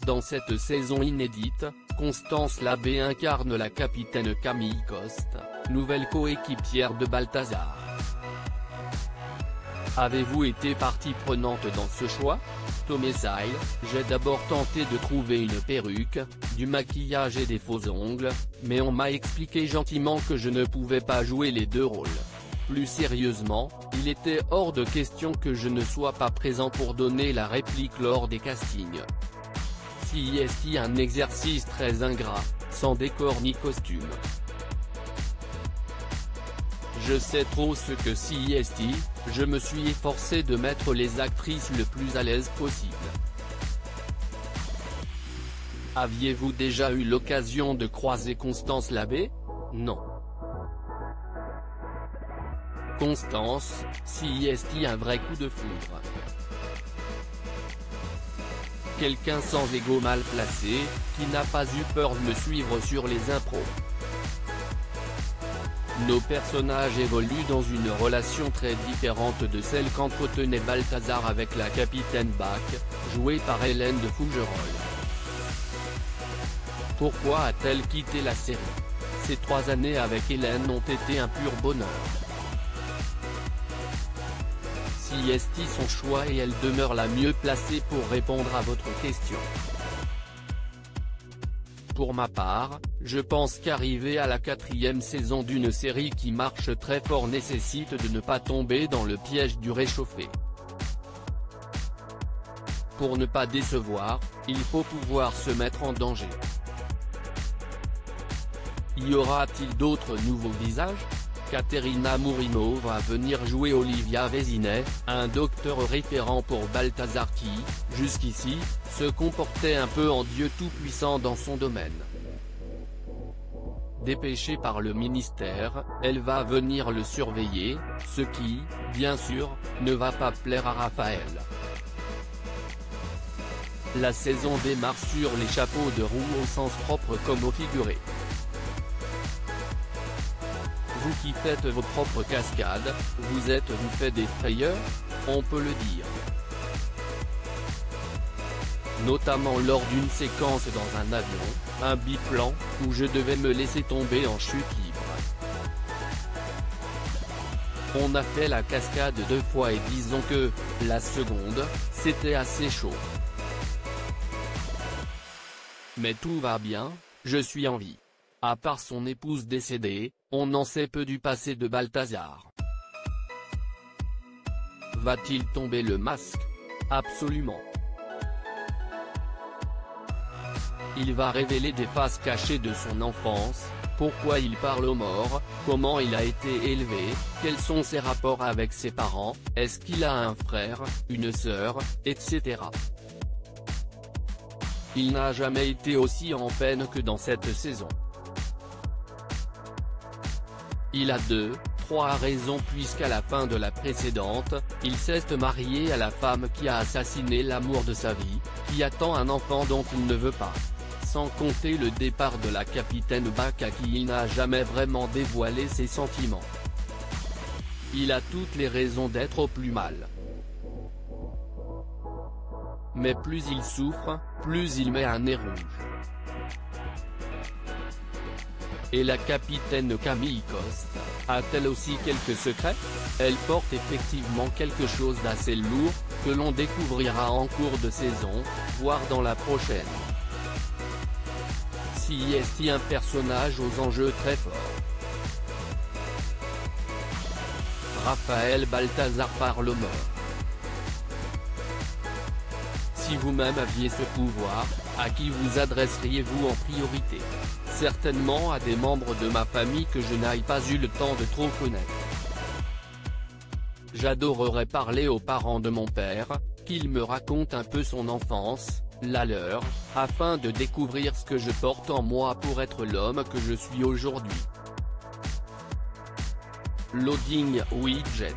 Dans cette saison inédite, Constance Labbé incarne la capitaine Camille Coste, nouvelle coéquipière de Balthazar. Avez-vous été partie prenante dans ce choix? Tomé-Sile, j'ai d'abord tenté de trouver une perruque, du maquillage et des faux ongles, mais on m'a expliqué gentiment que je ne pouvais pas jouer les deux rôles. Plus sérieusement, il était hors de question que je ne sois pas présent pour donner la réplique lors des castings. C'est un exercice très ingrat, sans décor ni costume. Je sais trop ce que c'est, je me suis efforcé de mettre les actrices le plus à l'aise possible. Aviez-vous déjà eu l'occasion de croiser Constance Labbé? Non. Constance, c'est un vrai coup de foudre. Quelqu'un sans ego mal placé, qui n'a pas eu peur de me suivre sur les impros. Nos personnages évoluent dans une relation très différente de celle qu'entretenait Balthazar avec la capitaine Bach, jouée par Hélène de Fougerolles. Pourquoi a-t-elle quitté la série? Ces 3 années avec Hélène ont été un pur bonheur. C'est son choix et elle demeure la mieux placée pour répondre à votre question. Pour ma part, je pense qu'arriver à la 4e saison d'une série qui marche très fort nécessite de ne pas tomber dans le piège du réchauffé. Pour ne pas décevoir, il faut pouvoir se mettre en danger. Y aura-t-il d'autres nouveaux visages? Caterina Murino va venir jouer Olivia Vézinet, un docteur référent pour Balthazar qui, jusqu'ici, se comportait un peu en dieu tout-puissant dans son domaine. Dépêchée par le ministère, elle va venir le surveiller, ce qui, bien sûr, ne va pas plaire à Raphaël. La saison démarre sur les chapeaux de roue au sens propre comme au figuré. Vous qui faites vos propres cascades, vous fait des frayeurs, on peut le dire. Notamment lors d'une séquence dans un avion, un biplan, où je devais me laisser tomber en chute libre. On a fait la cascade 2 fois et disons que, la seconde, c'était assez chaud. Mais tout va bien, je suis en vie. À part son épouse décédée, on en sait peu du passé de Balthazar. Va-t-il tomber le masque? Absolument. Il va révéler des faces cachées de son enfance, pourquoi il parle aux morts, comment il a été élevé, quels sont ses rapports avec ses parents, est-ce qu'il a un frère, une sœur, etc. Il n'a jamais été aussi en peine que dans cette saison. Il a 3 raisons puisqu'à la fin de la précédente, il s'est marié à la femme qui a assassiné l'amour de sa vie, qui attend un enfant dont il ne veut pas. Sans compter le départ de la capitaine Bach à qui il n'a jamais vraiment dévoilé ses sentiments. Il a toutes les raisons d'être au plus mal. Mais plus il souffre, plus il met un nez rouge. Et la capitaine Camille Coste, a-t-elle aussi quelques secrets? Elle porte effectivement quelque chose d'assez lourd, que l'on découvrira en cours de saison, voire dans la prochaine. C'est un personnage aux enjeux très forts. Raphaël Balthazar parle aux morts. Si vous-même aviez ce pouvoir, à qui vous adresseriez-vous en priorité? Certainement à des membres de ma famille que je n'aille pas eu le temps de trop connaître. J'adorerais parler aux parents de mon père, qu'il me raconte un peu son enfance, la leur, afin de découvrir ce que je porte en moi pour être l'homme que je suis aujourd'hui. Loading widget.